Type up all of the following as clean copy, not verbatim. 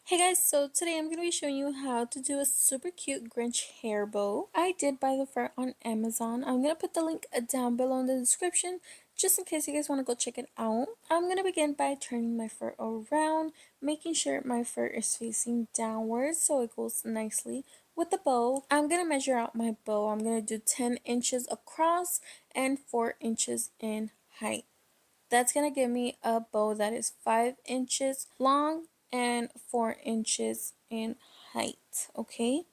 Hey guys, so today I'm going to be showing you how to do a super cute Grinch hair bow. I did buy the fur on Amazon. I'm going to put the link down below in the description just in case you guys want to go check it out. I'm going to begin by turning my fur around, making sure my fur is facing downwards so it goes nicely with the bow. I'm going to measure out my bow. I'm going to do 10 inches across and 4 inches in height. That's going to give me a bow that is 5 inches long and 4 inches in height. Okay,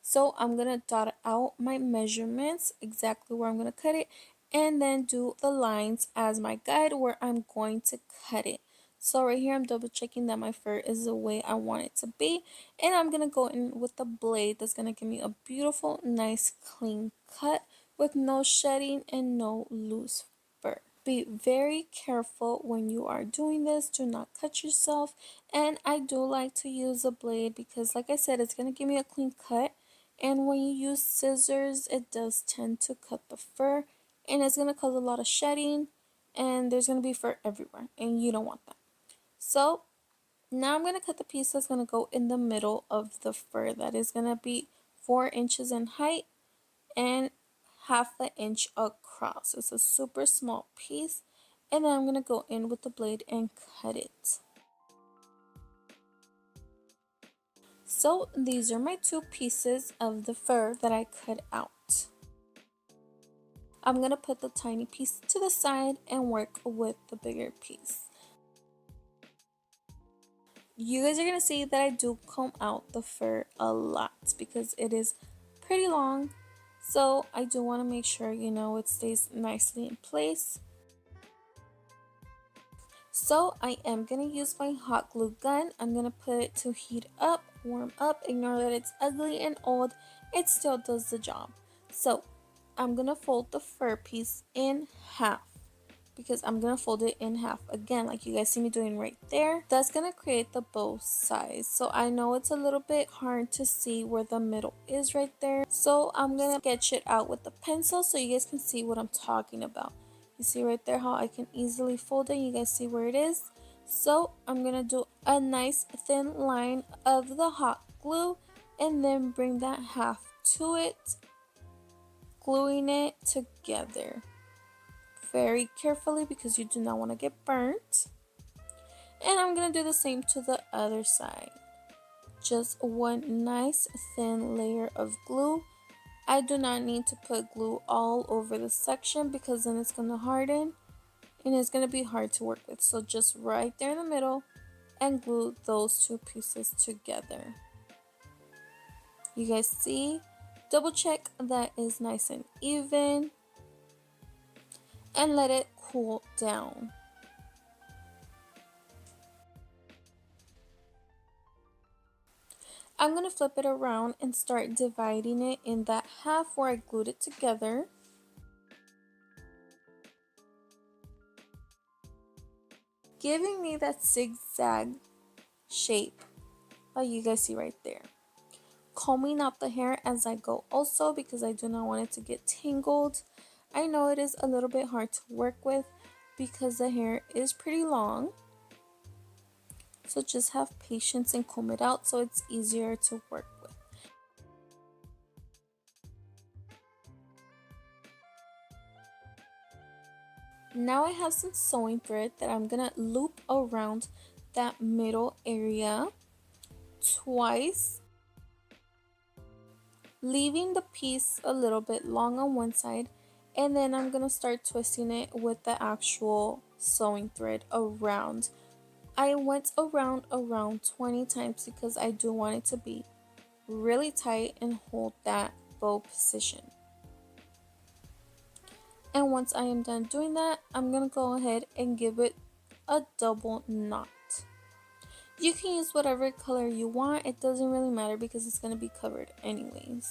so I'm going to dot out my measurements, exactly where I'm going to cut it, and then do the lines as my guide where I'm going to cut it. So right here I'm double checking that my fur is the way I want it to be, and I'm going to go in with the blade that's going to give me a beautiful, nice, clean cut with no shedding and no loose fur. Be very careful when you are doing this. Do not cut yourself. And I do like to use a blade because, like I said, it's going to give me a clean cut. And when you use scissors, it does tend to cut the fur. And it's going to cause a lot of shedding. And there's going to be fur everywhere. And you don't want that. So now I'm going to cut the piece that's going to go in the middle of the fur. That is going to be 4 inches in height and half an inch across. It's a super small piece, and then I'm going to go in with the blade and cut it. So these are my two pieces of the fur that I cut out. I'm going to put the tiny piece to the side and work with the bigger piece. You guys are going to see that I do comb out the fur a lot because it is pretty long. So I do want to make sure, it stays nicely in place. So I am going to use my hot glue gun. I'm going to put it to heat up, warm up. Ignore that it's ugly and old. It still does the job. So I'm going to fold the fur piece in half because I'm going to fold it in half again like you guys see me doing right there. That's going to create the bow size. So I know it's a little bit hard to see where the middle is right there. So I'm going to sketch it out with the pencil so you guys can see what I'm talking about. You see right there how I can easily fold it. You guys see where it is. So I'm going to do a nice thin line of the hot glue and then bring that half to it, gluing it together very carefully because you do not want to get burnt. And I'm going to do the same to the other side. Just one nice thin layer of glue. I do not need to put glue all over the section because then it's going to harden and it's going to be hard to work with. So just right there in the middle and glue those two pieces together. You guys see? Double check that is nice and even and let it cool down. I'm going to flip it around and start dividing it in that half where I glued it together. Giving me that zigzag shape that you guys see right there. Combing out the hair as I go also because I do not want it to get tangled. I know it is a little bit hard to work with because the hair is pretty long. So just have patience and comb it out so it's easier to work with. Now I have some sewing thread that I'm going to loop around that middle area twice, leaving the piece a little bit long on one side, and then I'm going to start twisting it with the actual sewing thread around. I went around 20 times because I do want it to be really tight and hold that bow position. And once I am done doing that, I'm going to go ahead and give it a double knot. You can use whatever color you want. It doesn't really matter because it's going to be covered anyways.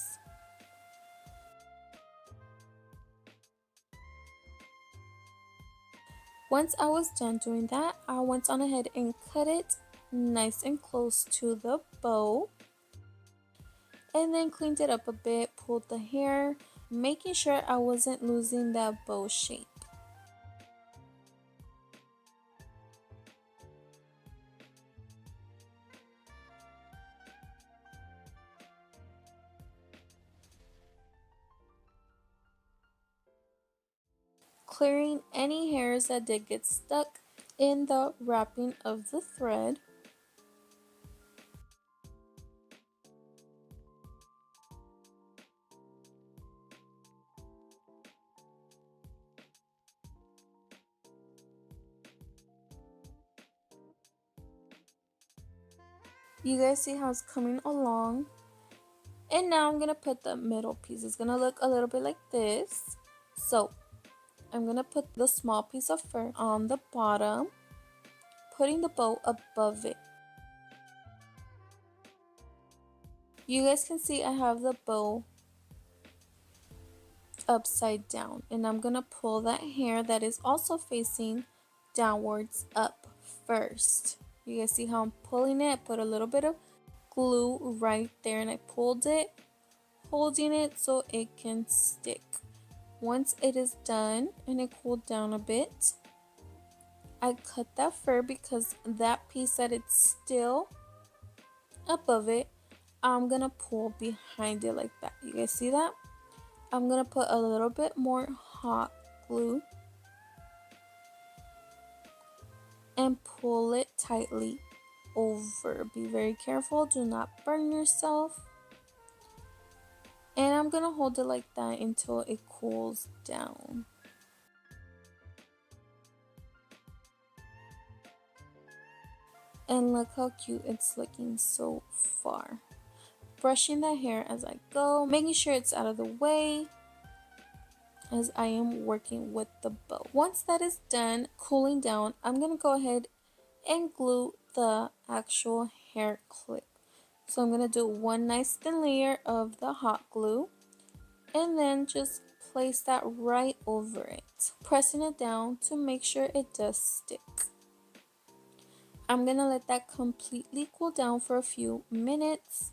Once I was done doing that, I went on ahead and cut it nice and close to the bow. And then cleaned it up a bit, pulled the hair, making sure I wasn't losing that bow shape. clearing any hairs that did get stuck in the wrapping of the thread. You guys see how it's coming along? And now I'm going to put the middle piece. It's going to look a little bit like this. So I'm going to put the small piece of fur on the bottom, putting the bow above it. You guys can see I have the bow upside down, and I'm going to pull that hair that is also facing downwards up first. You guys see how I'm pulling it? I put a little bit of glue right there and I pulled it, holding it so it can stick. Once it is done and it cooled down a bit, I cut that fur because that piece that it's still above it, I'm gonna pull behind it like that. You guys see that? I'm gonna put a little bit more hot glue and pull it tightly over. Be very careful, do not burn yourself. And I'm gonna hold it like that until it cools down. And look how cute it's looking so far. Brushing the hair as I go, making sure it's out of the way as I am working with the bow. Once that is done cooling down, I'm gonna go ahead and glue the actual hair clip. So I'm gonna do one nice thin layer of the hot glue and then just place that right over it, pressing it down to make sure it does stick. I'm gonna let that completely cool down for a few minutes.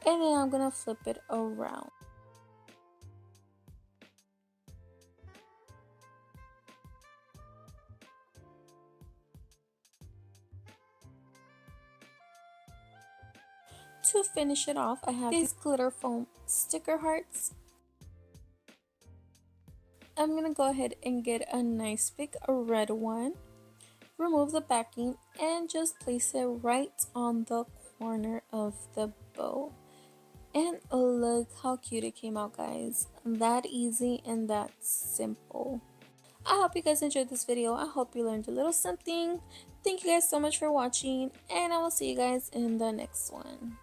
And then I'm gonna flip it around. To finish it off, I have these glitter foam sticker hearts. I'm gonna go ahead and get a nice big red one, remove the backing, and just place it right on the corner of the bow. And look how cute it came out, guys. That easy and that simple. I hope you guys enjoyed this video. I hope you learned a little something. Thank you guys so much for watching, and I will see you guys in the next one.